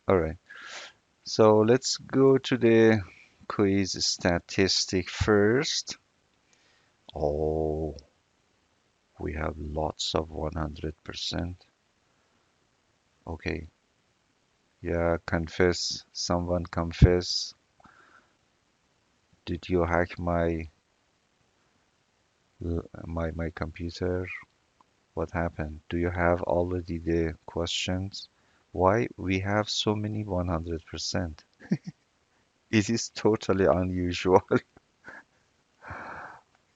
All right. So let's go to the quiz statistic first. Oh, we have lots of 100%. Okay. Yeah, confess. Someone confess. Did you hack my computer? What happened? Do you have already the questions? Why we have so many 100%? It is totally unusual.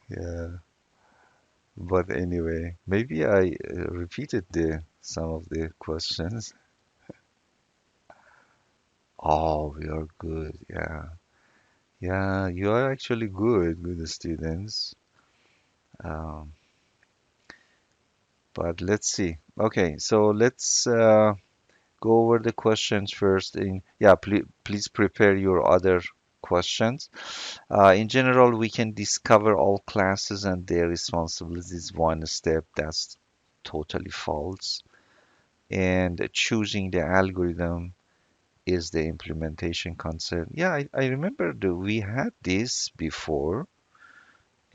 Yeah. But anyway, maybe I repeated the some of the questions. Oh, we are good. Yeah. Yeah, you are actually good students. Um, but let's see. Okay, so let's go over the questions first. Yeah, please prepare your other questions. In general, we can discover all classes and their responsibilities one step. That's totally false. And choosing the algorithm is the implementation concept. Yeah, I remember we had this before,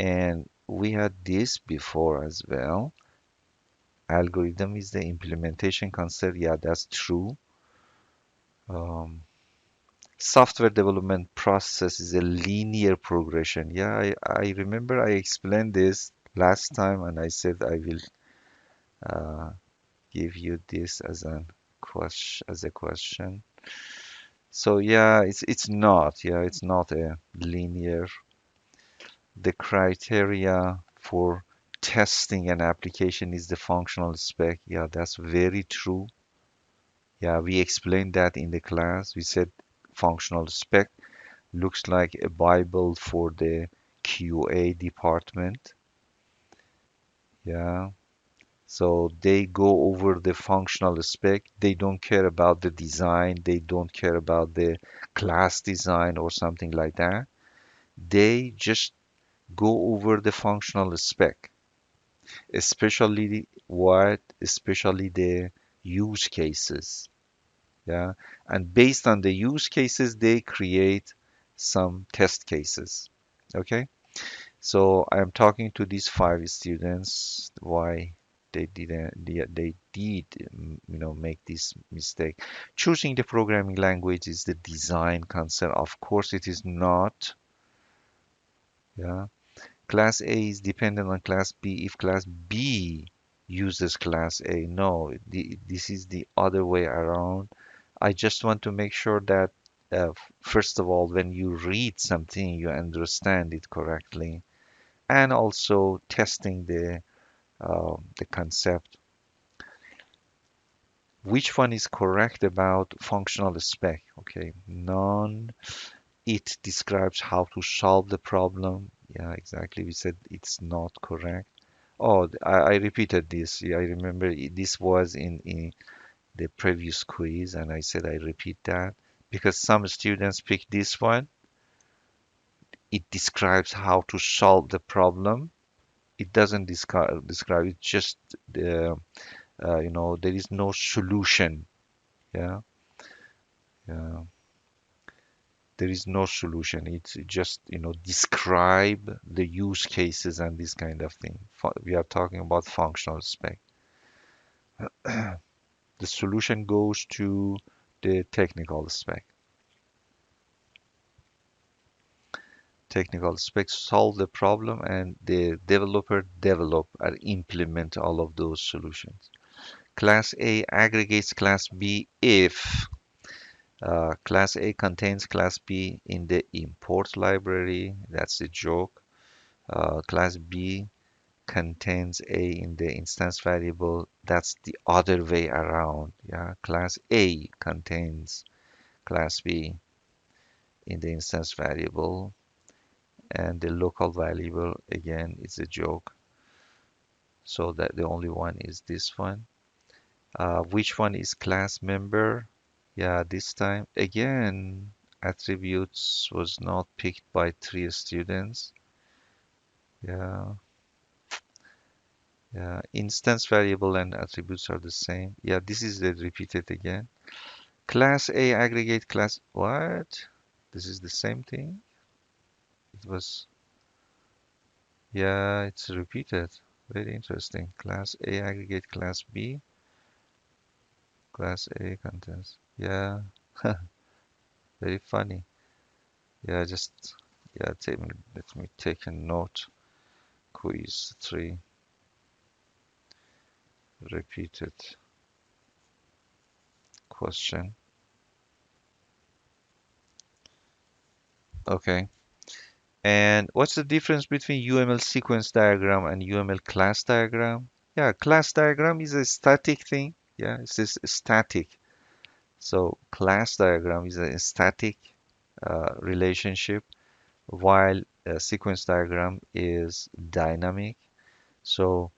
and we had this before as well. Algorithm is the implementation concept. Yeah, that's true. Um, Software development process is a linear progression. Yeah, I remember I explained this last time, and I said I will uh, give you this as a question. So yeah, it's not. Yeah, it's not a linear. The criteria for testing an application is the functional spec. Yeah, that's very true. Yeah, we explained that in the class. We said functional spec looks like a Bible for the QA department. Yeah. So they go over the functional spec. They don't care about the design. They don't care about the class design or something like that. They just go over the functional spec, especially the use cases. Yeah. And based on the use cases, they create some test cases. Okay. So I'm talking to these five students why they did make this mistake. Choosing the programming language is the design concept. Of course, it is not. Yeah, class A is dependent on class B if class B uses class A. No, this is the other way around. I just want to make sure that first of all, when you read something, you understand it correctly and also testing the concept. Which one is correct about functional spec? Okay, none. It describes how to solve the problem. Yeah, exactly. We said it's not correct. Oh, I repeated this. Yeah, I remember this was in the previous quiz, and I said I repeat that because some students pick this one. It describes how to solve the problem. It doesn't describe it, just the there is no solution. Yeah, yeah, there is no solution. It's just describe the use cases and this kind of thing. We are talking about functional spec. The solution goes to the technical spec. Technical specs solve the problem, and the developer develop and implement all of those solutions. Class A aggregates class B if class A contains class B in the import library. That's a joke. Class B contains A in the instance variable. That's the other way around. Yeah, class A contains class B in the instance variable, and the local variable again is a joke. So that the only one is this one. Which one is class member? Yeah, this time again, attributes was not picked by three students. Yeah, yeah. Instance variable and attributes are the same. Yeah, this is the repeated again. Class A aggregate class. What? This is the same thing? It was, yeah, it's repeated. Very interesting. Class A aggregate class B. Class A contains. Yeah, very funny. Yeah, just, yeah, let me take a note. Quiz 3. Repeated question. Okay. And what's the difference between UML sequence diagram and UML class diagram? Yeah, class diagram is a static thing. Yeah, it's just static. So class diagram is a static relationship, while a sequence diagram is dynamic. So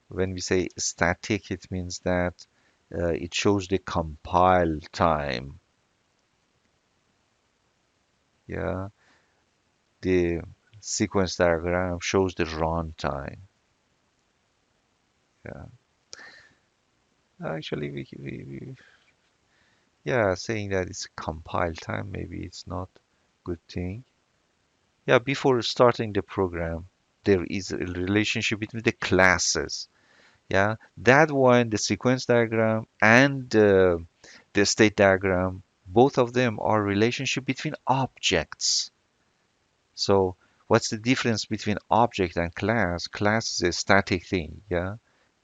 when we say static, it means that it shows the compile time. Yeah, the sequence diagram shows the runtime. Yeah, actually, yeah, saying that it's compile time, maybe it's not good thing. Yeah, before starting the program, there is a relationship between the classes. Yeah, that one, the sequence diagram and the state diagram, both of them are relationship between objects. So what's the difference between object and class? Class is a static thing, yeah.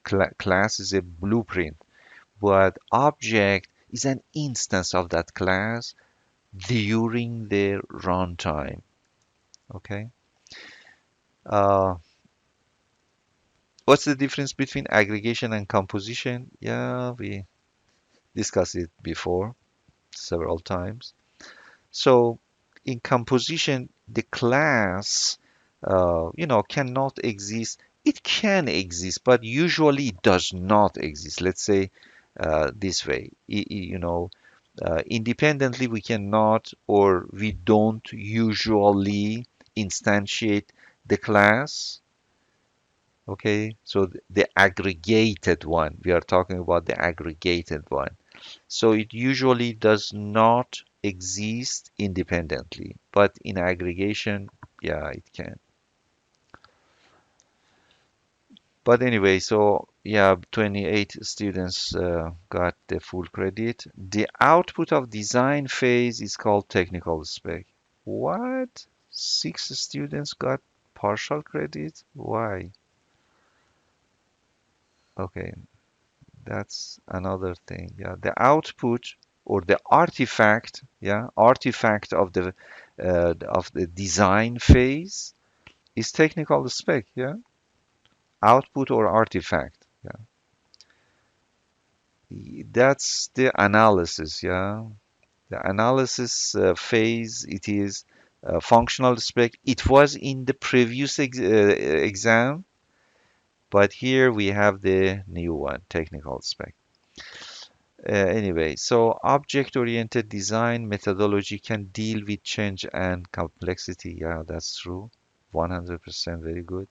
Class is a blueprint, but object is an instance of that class during their runtime. Okay. Uh, what's the difference between aggregation and composition? Yeah, we discussed it before several times. So in composition, the class, cannot exist. It can exist, but usually it does not exist. Let's say this way, independently we cannot or we don't usually instantiate the class. Okay, so the aggregated one, we are talking about the aggregated one. So it usually does not exist independently, but in aggregation, yeah, it can. But anyway, so yeah, 28 students got the full credit. The output of design phase is called technical spec. What? 6 students got partial credit? Why? Okay, that's another thing. Yeah, the output or the artifact, yeah, artifact of the design phase is technical spec, yeah, output or artifact. Yeah, that's the analysis, yeah. The analysis phase, it is functional spec. It was in the previous exam, but here we have the new one, technical spec. Anyway, so object-oriented design methodology can deal with change and complexity. Yeah, that's true. 100% very good.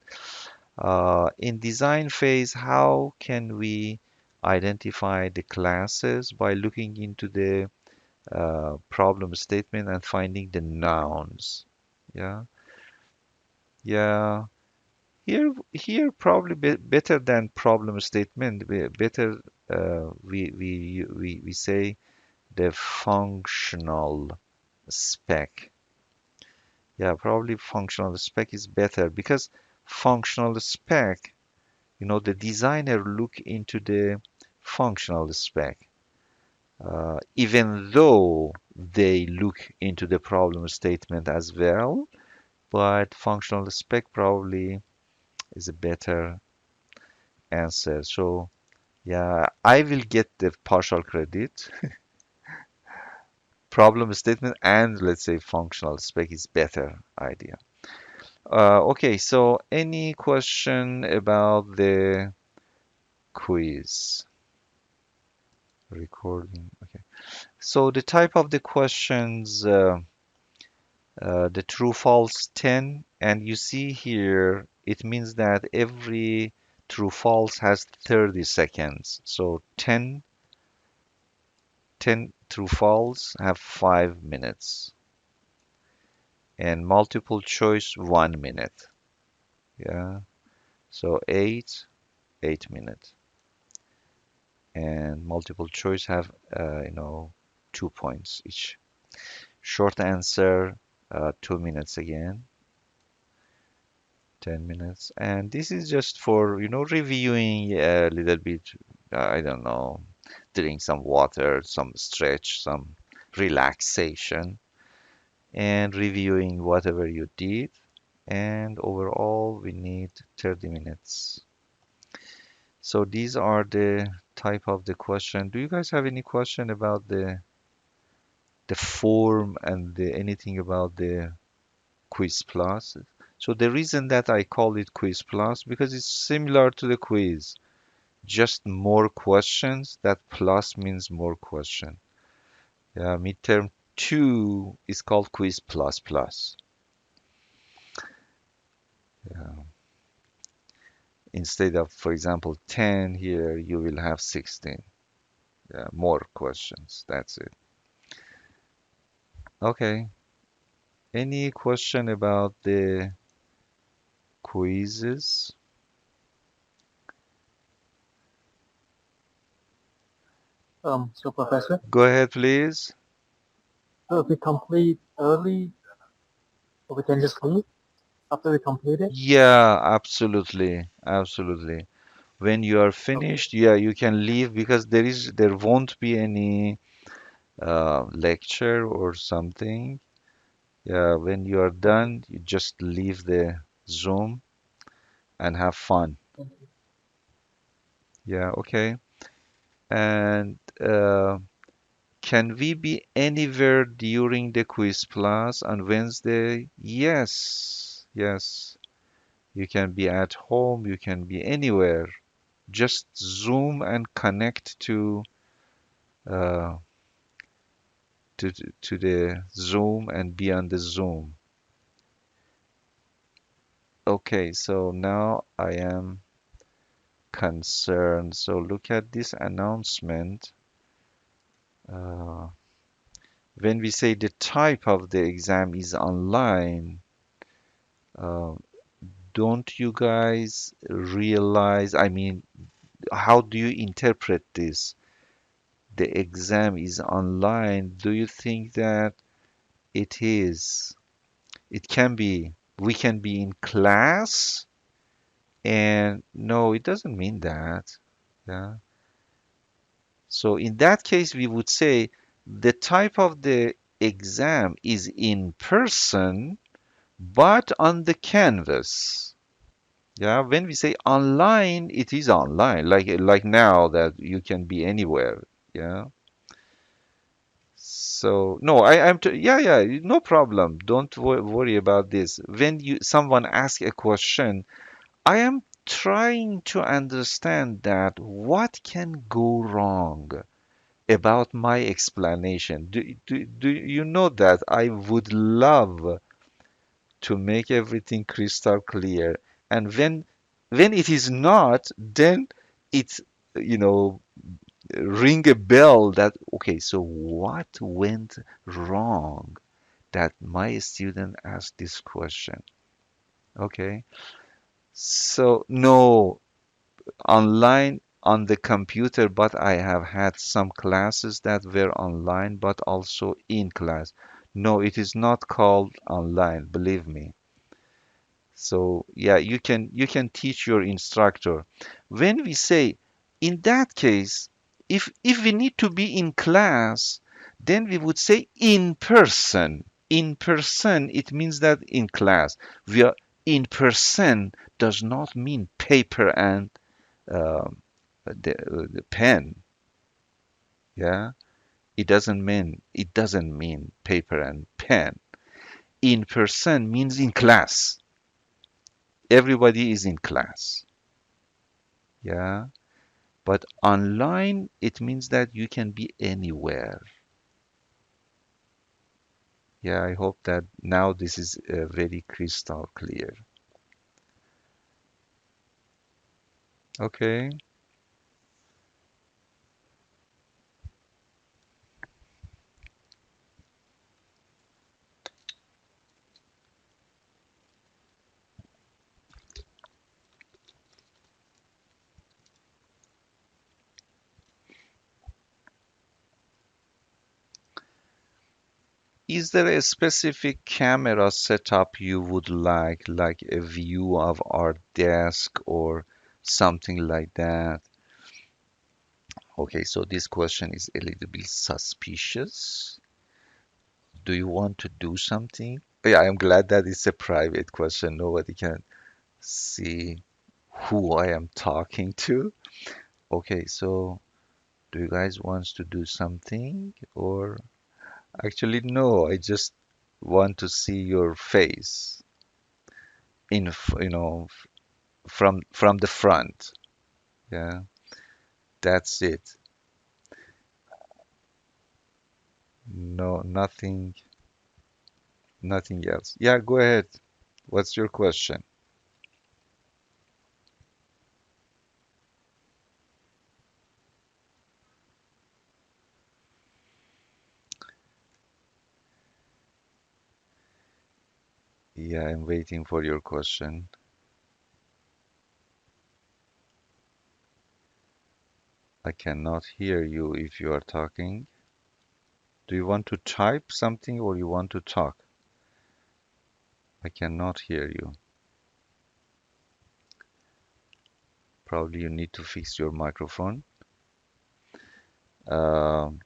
In design phase, how can we identify the classes? By looking into the problem statement and finding the nouns. Yeah, yeah. Here probably better than problem statement. Better we say the functional spec. Yeah, probably functional spec is better because functional spec, the designer look into the functional spec, even though they look into the problem statement as well, but functional spec probably is a better answer. So yeah, I will get the partial credit. Problem statement and let's say functional spec is better idea. Okay, so any question about the quiz? Recording. Okay. So the type of the questions, the true false 10, and you see here, it means that every true false has 30 seconds. So 10 true false have 5 minutes, and multiple choice 1 minute. Yeah, so 8 minutes, and multiple choice have 2 points each. Short answer 2 minutes again, 10 minutes, and this is just for reviewing a little bit. I don't know, drink some water, some stretch, some relaxation, and reviewing whatever you did. And overall, we need 30 minutes. So these are the type of the question. Do you guys have any question about the form and anything about the Quiz Plus? So the reason that I call it Quiz Plus because it's similar to the quiz, just more questions. That plus means more question. Yeah, midterm 2 is called Quiz Plus Plus. Yeah. Instead of, for example, 10 here, you will have 16. Yeah, more questions. That's it. Okay. Any question about the quizzes? So Professor, Go ahead, please. so if we complete early, we can just leave after we complete it? Yeah, absolutely. Absolutely. When you are Okay. finished, yeah, you can leave because there won't be any lecture or something. Yeah, when you are Okay. done, you just leave the Zoom and have fun. Thank you. Yeah, okay. And can we be anywhere during the quiz class on Wednesday? Yes, yes. You can be at home, you can be anywhere. Just Zoom and connect uh, to the Zoom and be on the Zoom. Okay, so now I am concerned. So look at this announcement. Uh, when we say the type of the exam is online, uh, don't you guys realize, I mean, how do you interpret this? The exam is online. Do you think that it is, it can be, we can be in class? And no, it doesn't mean that. Yeah. So in that case, we would say the type of the exam is in person, but on the canvas. Yeah, when we say online, it is online, like now that you can be anywhere. Yeah. So no, yeah, yeah, no problem. Don't worry about this. When you someone asks a question, I am trying to understand that what can go wrong about my explanation. Do you know that I would love to make everything crystal clear, and when it is not, then it's you know ring a bell that okay, so what went wrong that my student asked this question? Okay, so no, online on the computer, but I have had some classes that were online, but also in class. No, it is not called online, believe me. So yeah, you can teach your instructor. When we say in that case, if we need to be in class, then we would say in person. In person, it means that in class. We are in person does not mean paper and um, the pen. Yeah, it doesn't mean paper and pen. In person means in class. Everybody is in class. Yeah, but online it means that you can be anywhere. Yeah, I hope that now this is very crystal clear. Okay. Is there a specific camera setup you would like a view of our desk or something like that? Okay, so this question is a little bit suspicious. Do you want to do something? Yeah, I'm glad that it's a private question. Nobody can see who I am talking to. Okay, so do you guys want to do something or actually no, I just want to see your face from the front. Yeah, that's it. No, nothing else. Yeah, go ahead. What's your question? Yeah, I'm waiting for your question. I cannot hear you if you are talking. Do you want to type something or you want to talk? I cannot hear you. Probably you need to fix your microphone. Um,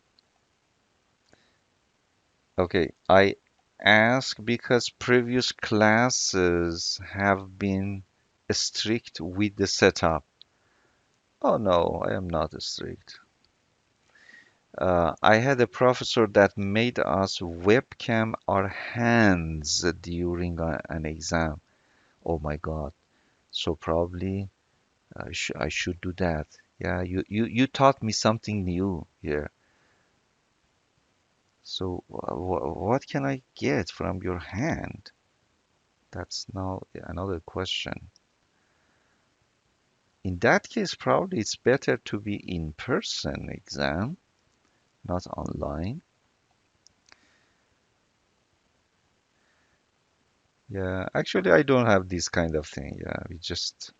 okay, I ask because previous classes have been strict with the setup. Oh no, I am not strict. I had a professor that made us webcam our hands during an exam. Oh my God. So probably I should do that. Yeah, you taught me something new here. So what can I get from your hand? That's now another question. In that case, probably it's better to be in person exam, not online. Yeah, actually, I don't have this kind of thing. Yeah, we just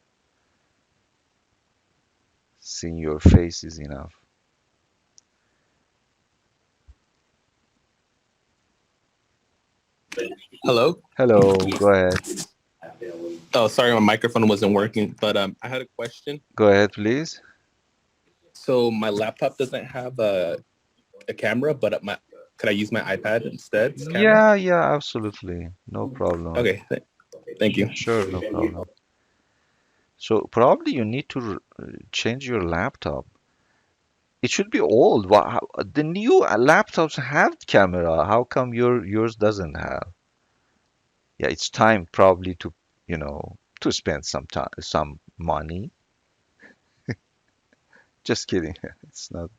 seeing your face is enough. Hello. Hello, go ahead. Oh, sorry, my microphone wasn't working, but I had a question. Go ahead, please. So my laptop doesn't have a camera, but my could I use my iPad instead's camera? Yeah, yeah, absolutely. No problem. Okay, thank you. Sure, no problem. So probably you need to change your laptop. It should be old. The new laptops have camera. How come yours doesn't have? Yeah, it's time probably to spend some time, some money. Just kidding. It's not.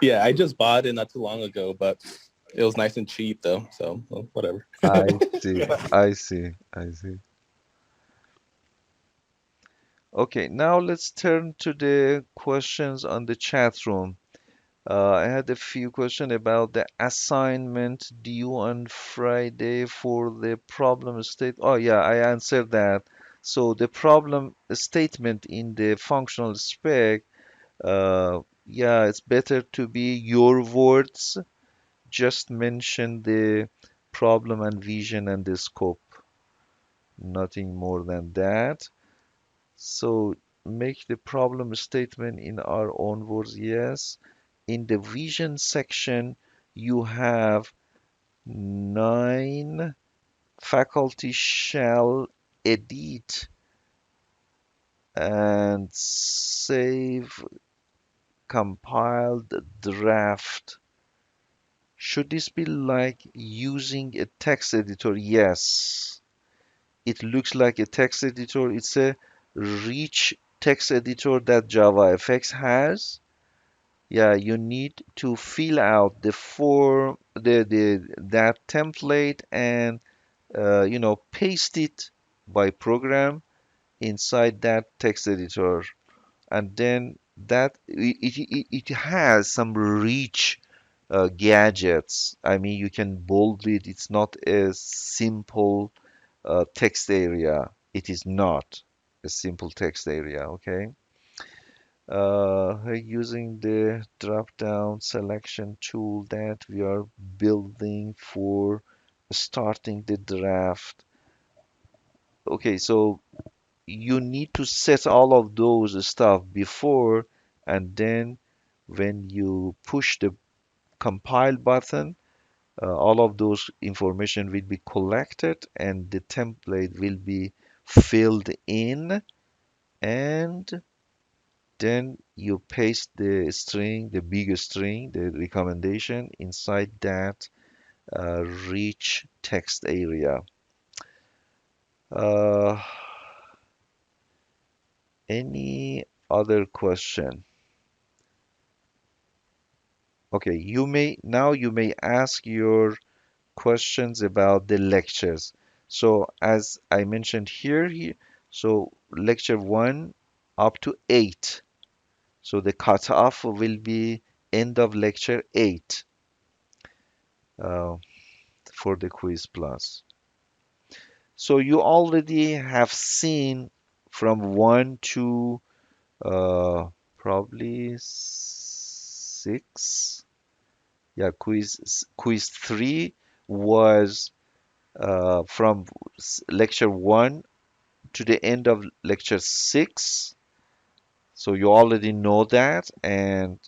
Yeah, I just bought it not too long ago, but it was nice and cheap though, so well, whatever. I see. I see. I see. Okay, now let's turn to the questions on the chat room. I had a few questions about the assignment due on Friday for the problem state. Oh, yeah, I answered that. So the problem statement in the functional spec, yeah, it's better to be your words. Just mention the problem and vision and the scope. Nothing more than that. So make the problem statement in our own words, yes. In the vision section, you have 9 faculty shall edit and save compiled draft. Should this be like using a text editor? Yes. It looks like a text editor. It's a rich text editor that JavaFX has. Yeah, you need to fill out the form, the that template, and paste it by program inside that text editor, and then that it has some rich gadgets. I mean, you can bold it. It's not a simple text area. It is not a simple text area. Okay. using the drop down selection tool that we are building for starting the draft. Okay, so you need to set all of those stuff before, and then when you push the compile button, all of those information will be collected and the template will be filled in, and then you paste the string, the big string, the recommendation inside that rich text area. Uh, any other question? Okay, you may ask your questions about the lectures. So as I mentioned so lecture 1 up to 8. So the cutoff will be end of lecture 8 uh, for the quiz plus. So you already have seen from 1 to probably 6. Yeah, quiz 3 was from lecture 1 to the end of lecture 6. So you already know that, and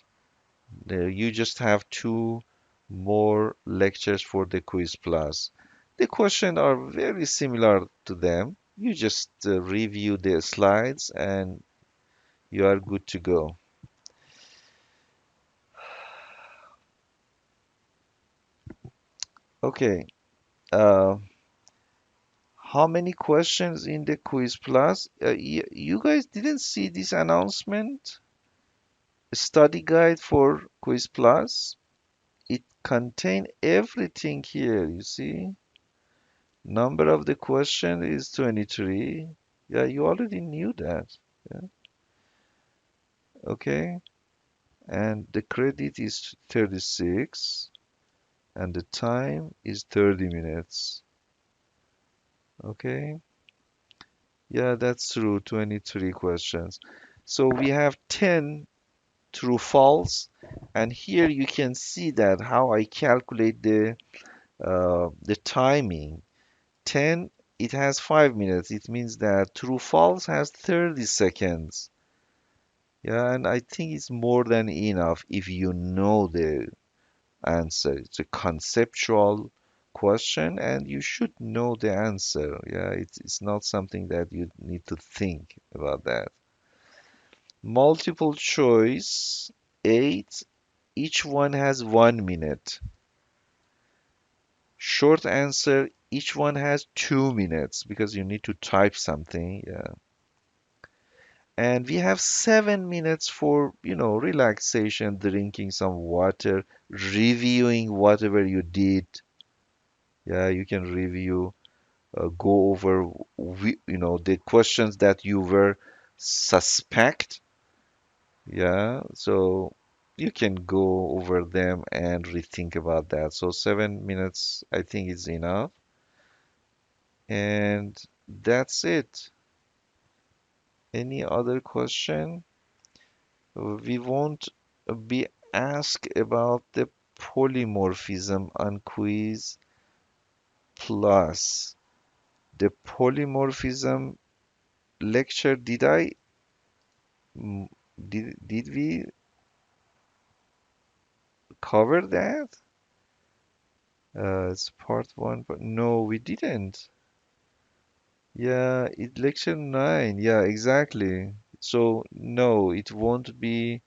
you just have two more lectures for the quiz plus. The questions are very similar to them. You just review the slides and you are good to go. Okay. Uh, how many questions in the quiz plus? You guys didn't see this announcement? Study guide for quiz plus? It contain everything here, you see? Number of the question is 23. Yeah, you already knew that. Yeah. Okay. And the credit is 36 and the time is 30 minutes. Okay. Yeah, that's true. 23 questions. So we have 10 true false, and here you can see that how I calculate the timing. 10, it has 5 minutes. It means that true false has 30 seconds. Yeah, and I think it's more than enough if you know the answer. It's a conceptual question and you should know the answer. Yeah, it's not something that you need to think about that. Multiple choice, 8, each one has 1 minute. Short answer, each one has 2 minutes because you need to type something. Yeah. And we have 7 minutes for, relaxation, drinking some water, reviewing whatever you did. Yeah, you can review, go over, the questions that you were suspect. Yeah, so you can go over them and rethink about that. So 7 minutes, I think, is enough. And that's it. Any other question? We won't be asked about the polymorphism on quiz plus. The polymorphism lecture, mm, did we cover that? It's part one, but no, we didn't. Yeah, it lecture 9. Yeah, exactly. So no, it won't be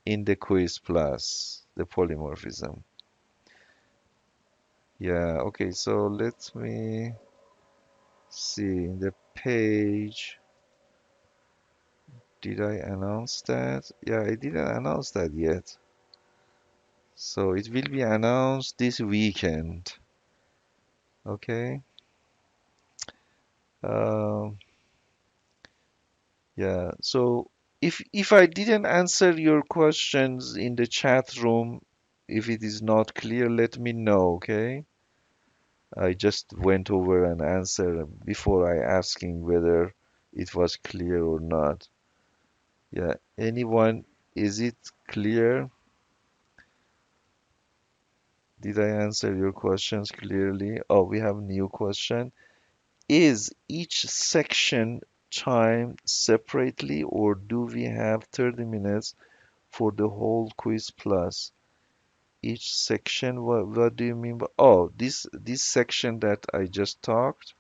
in the quiz plus the polymorphism. Yeah, okay, so let me see in the page. Did I announce that? Yeah, I didn't announce that yet. So it will be announced this weekend. Okay. Um, yeah. So if I didn't answer your questions in the chat room, if it is not clear, let me know. Okay. I just went over an answer before I asking whether it was clear or not. Yeah, anyone, is it clear? Did I answer your questions clearly? Oh, we have a new question. Is each section timed separately, or do we have 30 minutes for the whole quiz plus each section? What do you mean by, oh, this section that I just talked?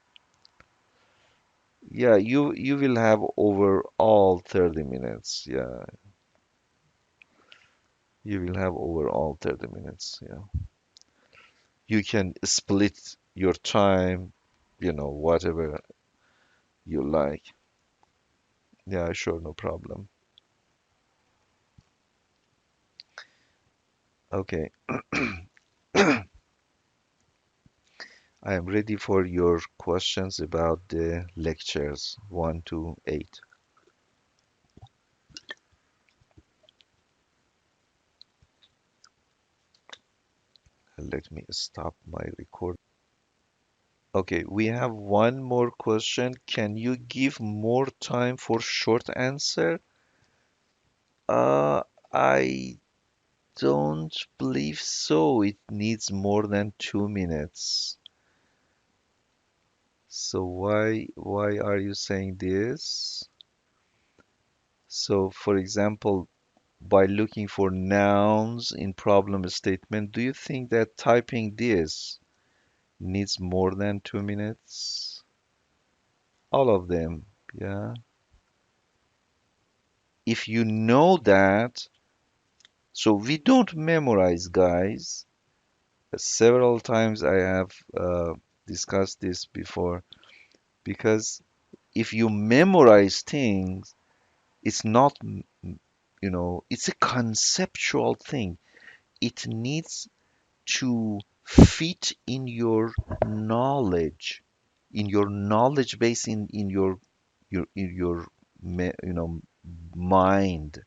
Yeah, you will have overall 30 minutes. Yeah, you will have overall 30 minutes. Yeah. You can split your time, whatever you like. Yeah, sure, no problem. Okay, I am ready for your questions about the lectures 1 to 8. Let me stop my record. Okay, we have one more question. Can you give more time for short answer? Uh, I don't believe so. It needs more than 2 minutes. So why are you saying this? So for example, by looking for nouns in problem statement, do you think that typing this needs more than 2 minutes? All of them, yeah. If you know that, so we don't memorize, guys. Several times I have discussed this before because if you memorize things, it's not, it's a conceptual thing. It needs to fit in your knowledge base, in your mind.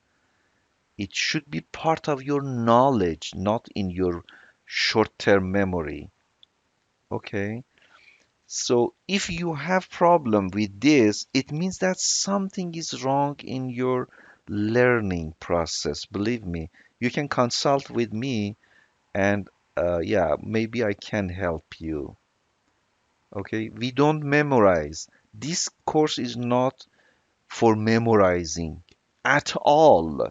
It should be part of your knowledge, not in your short-term memory. Okay? So if you have problem with this, it means that something is wrong in your learning process. Believe me, you can consult with me and yeah, maybe I can help you. Okay, we don't memorize. This course is not for memorizing at all.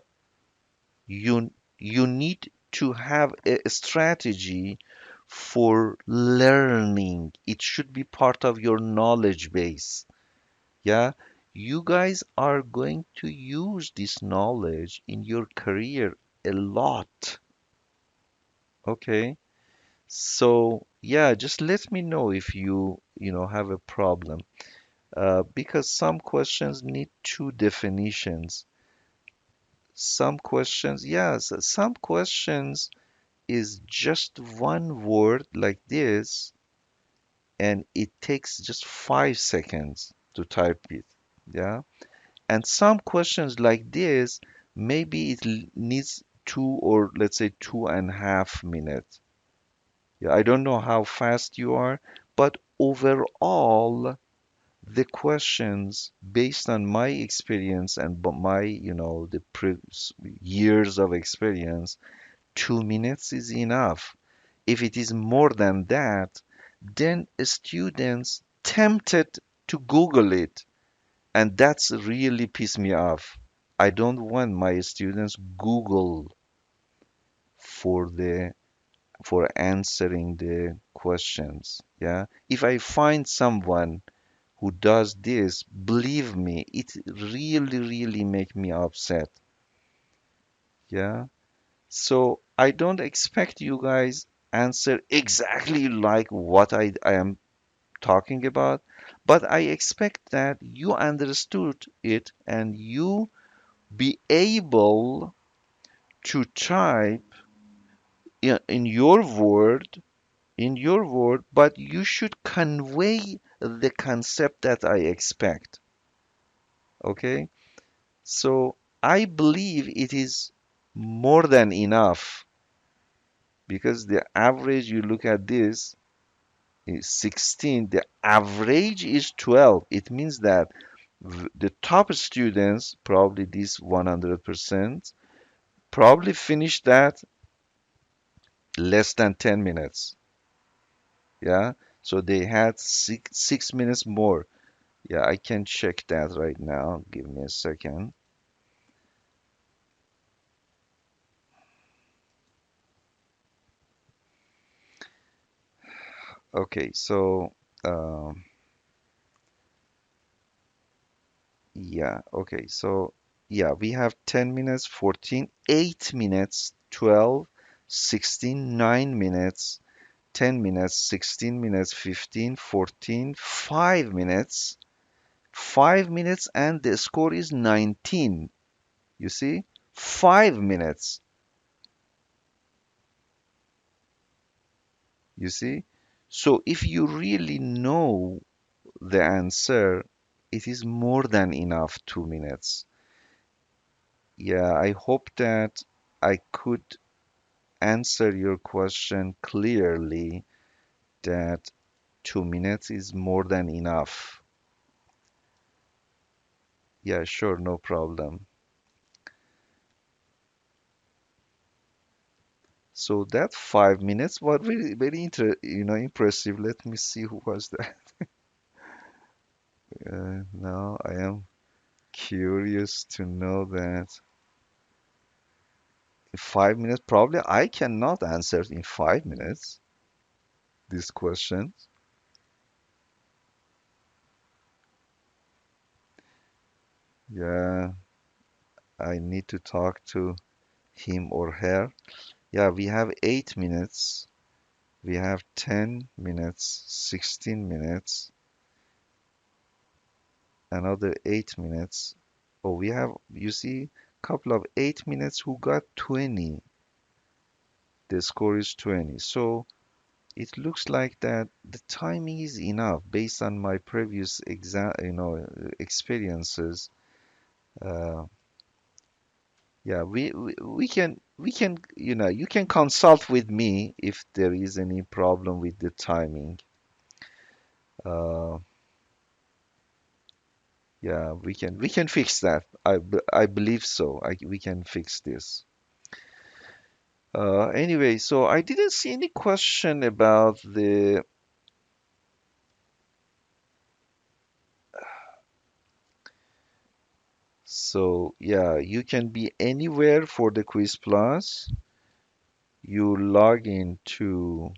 You need to have a strategy for learning. It should be part of your knowledge base. Yeah, you guys are going to use this knowledge in your career a lot. Okay, so yeah, just let me know if you have a problem. Because some questions need two definitions. Some questions, yes, some questions is just one word like this, and it takes just 5 seconds to type it. Yeah. And some questions like this, maybe needs 2, or let's say 2.5 minutes. Yeah, I don't know how fast you are, but overall, the questions based on my experience and my, the years of experience, 2 minutes is enough. If it is more than that, then students tempted to Google it, and that's really piss me off. I don't want my students Google for the for answering the questions. Yeah. If I find someone who does this, believe me, it really, really make me upset. Yeah. So I don't expect you guys answer exactly like what I am talking about, but I expect that you understood it and you be able to type in your word, but you should convey the concept that I expect. Okay? So I believe it is more than enough because the average, you look at this, is 16. The average is 12. It means that The top students, probably this 100%, probably finish that less than 10 minutes. Yeah. So they had 6 minutes more. Yeah, I can check that right now. Give me a second. Okay, so um, yeah, okay, so yeah, we have 10 minutes, 14, 8 minutes, 12, 16, 9 minutes, 10 minutes, 16 minutes, 15, 14, 5 minutes, 5 minutes, and the score is 19. You see? 5 minutes. You see? So if you really know the answer, it is more than enough 2 minutes. Yeah, I hope that I could answer your question clearly that 2 minutes is more than enough. Yeah, sure, no problem. So that 5 minutes was really very impressive. Let me see who was that. Now I am curious to know that in 5 minutes, probably I cannot answer in 5 minutes this question. Yeah, I need to talk to him or her. Yeah, we have 8 minutes. We have 10 minutes, 16 minutes, another 8 minutes. Oh, we have, you see, couple of 8 minutes who got 20. The score is 20. So it looks like that the timing is enough based on my previous experiences. Uh, yeah, we can, you can consult with me if there is any problem with the timing. Uh, Yeah, we can fix that. I believe so. We can fix this. Anyway, so I didn't see any question about the. So yeah, you can be anywhere for the Quiz Plus. You log into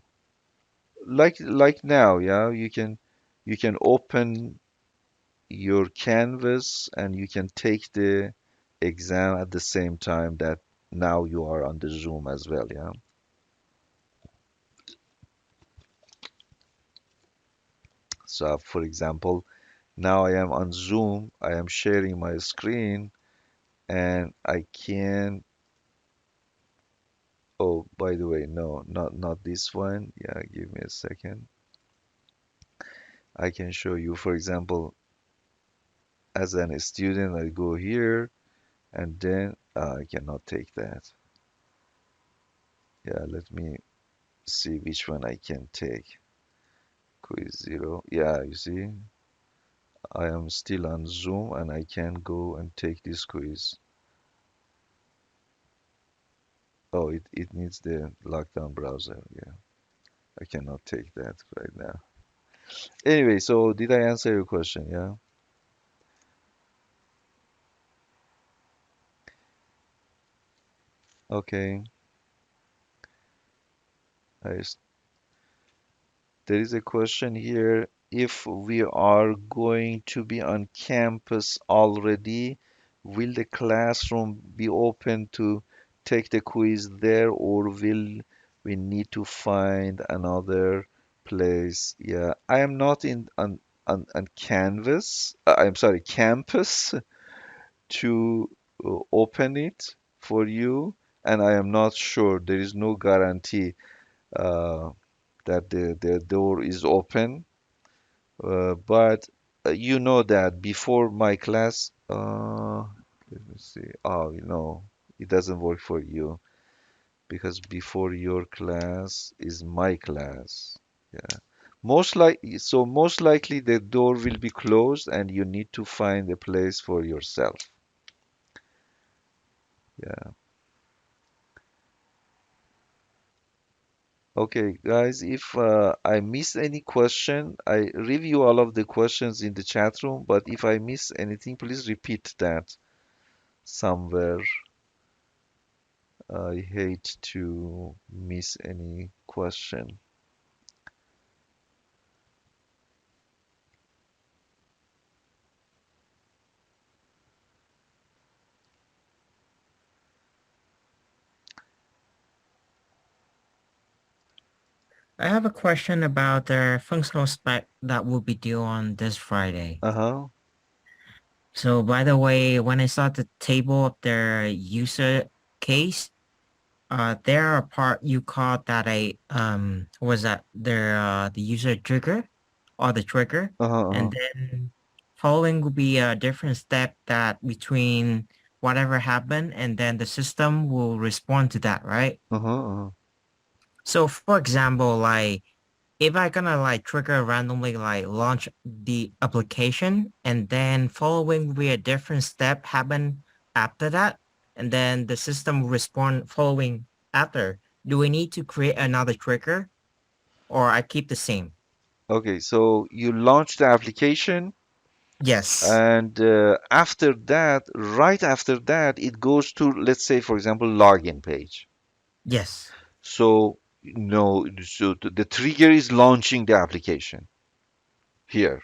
like now, yeah. You can open your Canvas and you can take the exam at the same time that now you are on the Zoom as well, yeah. So for example, now I am on Zoom, I am sharing my screen, and I can, oh, by the way, no, not this one. Yeah, give me a second. I can show you, for example, as an student, I go here, and then I cannot take that. Yeah, let me see which one I can take. Quiz zero. Yeah, you see, I am still on Zoom, and I can go and take this quiz. Oh, it needs the lockdown browser. Yeah, I cannot take that right now. Anyway, so did I answer your question? Yeah. Okay. I, s- there is a question here. If we are going to be on campus already, will the classroom be open to take the quiz there, or will we need to find another place? Yeah, I am not in on Canvas. I'm sorry, campus to open it for you, and I am not sure. There is no guarantee uh, that the door is open. But you know that before my class, let me see. Oh, it doesn't work for you because before your class is my class. Yeah. Most likely the door will be closed and you need to find a place for yourself. Yeah. Okay, guys, if I miss any question, I review all of the questions in the chat room, but if I miss anything, please repeat that somewhere. I hate to miss any question. I have a question about the functional spec that will be due on this Friday. Uh-huh. So by the way, when I saw the table of their user case, there are part you called that was that their the user trigger or the trigger, Uh-huh. Uh-huh. and then following will be a different step that between whatever happened, and then the system will respond to that, right? Uh-huh. Uh-huh. So for example, like if I gonna like trigger randomly like launch the application and then following with a different step happen after that, and then the system will respond following after, do we need to create another trigger or I keep the same? Okay, so you launch the application, Yes. and after that, right after that, it goes to, let's say, for example, login page. Yes. So no, so the trigger is launching the application here.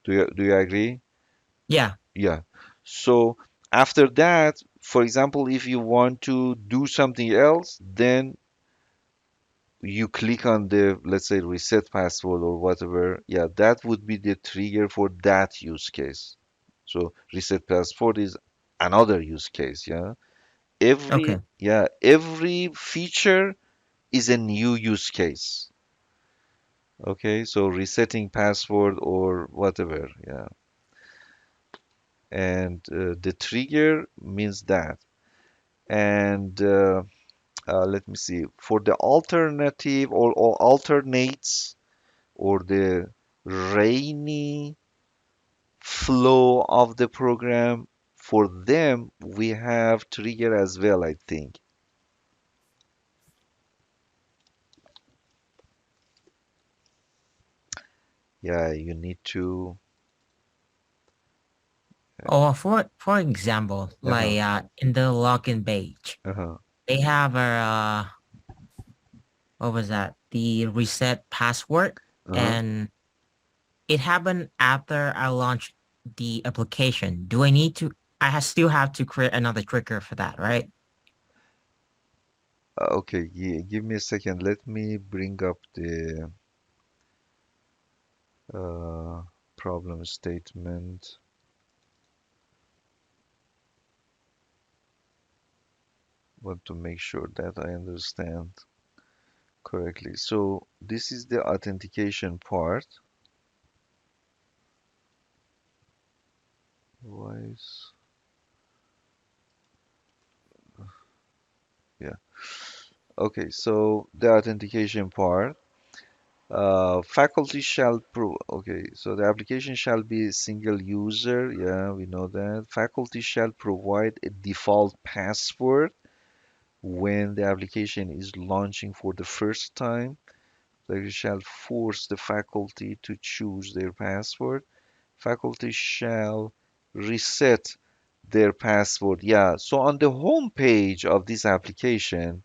Do you agree? Yeah. Yeah. So after that, for example, if you want to do something else, then you click on the, let's say, reset password or whatever. Yeah, that would be the trigger for that use case. So reset password is another use case. Yeah. Okay. Every feature is a new use case. Okay, so resetting password or whatever. Yeah. And the trigger means that. And let me see, for the alternative or alternates or the rainy flow of the program, for them we have trigger as well, I think. Yeah, you need to. Or for example, Uh-huh, like in the login page, uh-huh, they have a what was that? The reset password, uh-huh. and it happened after I launched the application. Do I need to? Still have to create another trigger for that, right? Okay, yeah, give me a second. Let me bring up the uh, problem statement. Want to make sure that I understand correctly. So this is the authentication part. Voice. Yeah. Okay, so the authentication part. Faculty shall pro. Okay, so the application shall be a single user. Yeah, we know that. Faculty shall provide a default password when the application is launching for the first time. They shall force the faculty to choose their password. Faculty shall reset their password. Yeah, so on the home page of this application,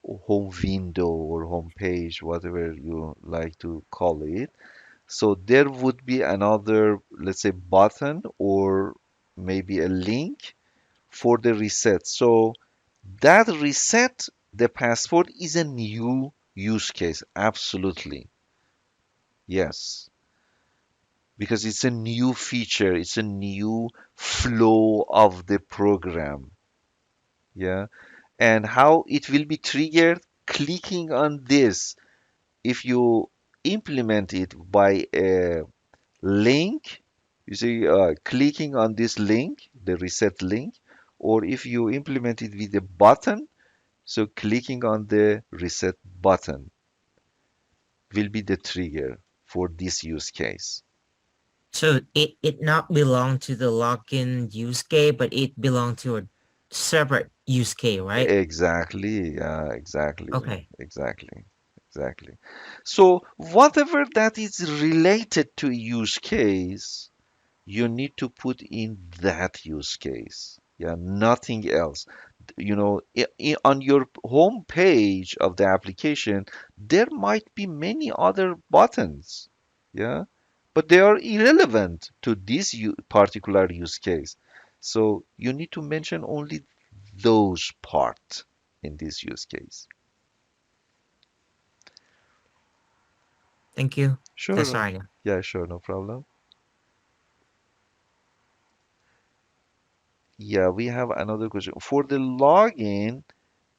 or home window or home page, whatever you like to call it, so there would be another, let's say, button or maybe a link for the reset. So that reset the password is a new use case. Absolutely. Yes. Because it's a new feature, it's a new flow of the program. Yeah. And how it will be triggered, clicking on this. If you implement it by a link, you see, clicking on this link, the reset link, or if you implement it with a button, so clicking on the reset button. will be the trigger for this use case. So it not belong to the login use case, but it belong to a separate use case, right? Exactly, exactly, Okay. exactly, exactly. So whatever that is related to use case, you need to put in that use case. Yeah, nothing else. On your home page of the application, there might be many other buttons. Yeah, but they are irrelevant to this particular use case. So you need to mention only those part in this use case. Thank you. That's Sure. all I got. Yeah, sure, no problem. Yeah, we have another question. For the login,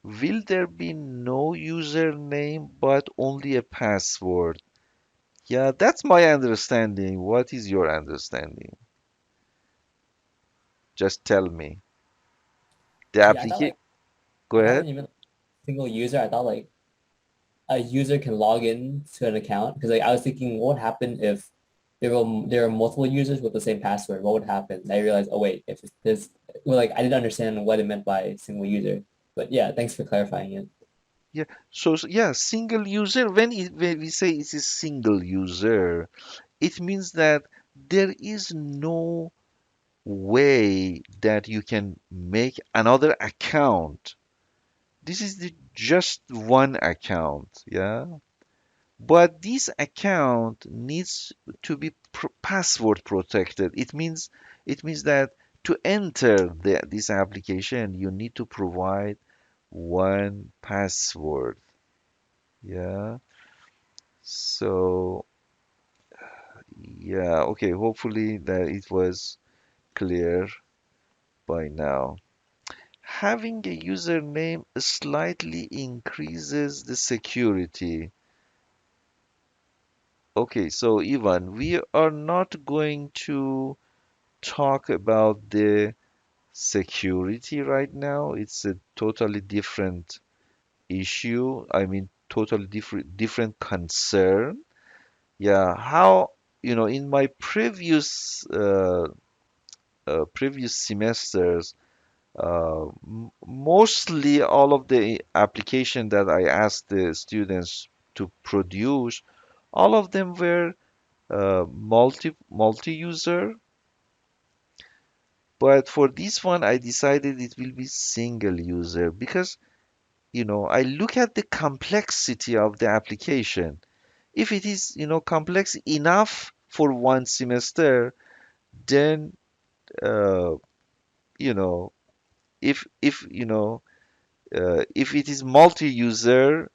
will there be no username but only a password? Yeah, that's my understanding. What is your understanding? Just tell me. The Yeah, I thought application, like go I thought ahead. when you meant single user, I thought like a user can log in to an account because like I was thinking what would happen if there are multiple users with the same password? What would happen? I realized, oh wait, if there's well, like I didn't understand what it meant by single user. But yeah, thanks for clarifying it. Yeah, yeah, single user, when we say it is single user, it means that there is no way that you can make another account. This is the just one account, yeah? But this account needs to be password protected. It means that to enter this application, you need to provide one password. Yeah. So, yeah, okay, hopefully that it was clear by now. Having a username slightly increases the security. Okay, so Ivan, we are not going to talk about the security right now. It's a totally different issue. I mean, totally different concern. Yeah, how, in my previous semesters, mostly all of the application that I asked the students to produce, all of them were multi-user. But for this one, I decided it will be single user because, I look at the complexity of the application. If it is, complex enough for one semester, then, uh, you know, if it is multi-user,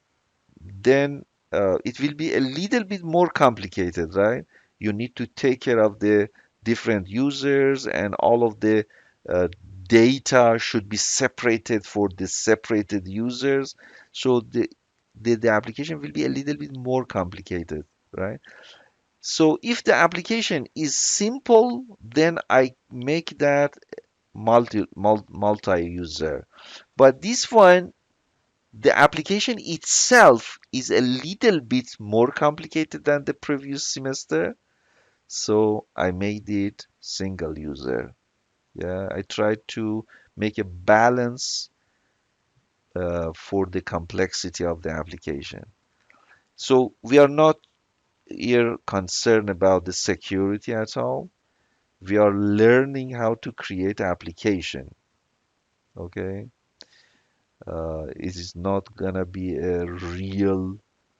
then it will be a little bit more complicated, right? You need to take care of the different users and all of the uh, data should be separated for the separated users. So the application will be a little bit more complicated, right? So if the application is simple, then I make that multi-user. But this one, the application itself is a little bit more complicated than the previous semester, so I made it single user. Yeah, I tried to make a balance for the complexity of the application. So we are not here concerned about the security at all. We are learning how to create application. Okay, it is not gonna be a real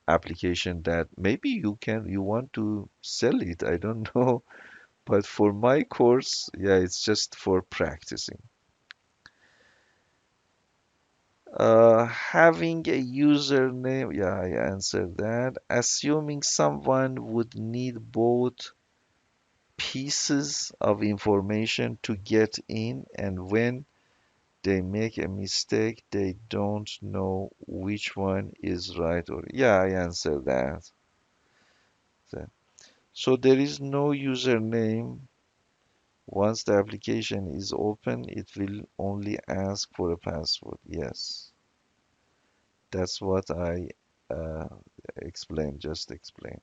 application that maybe you want to sell it. I don't know, but for my course, yeah, it's just for practicing. Having a username, yeah, I answered that. Assuming someone would need both pieces of information to get in, and when they make a mistake, they don't know which one is right or yeah, I answered that. So there is no username. Once the application is open, it will only ask for a password. Yes, that's what I uh, explain, just explain.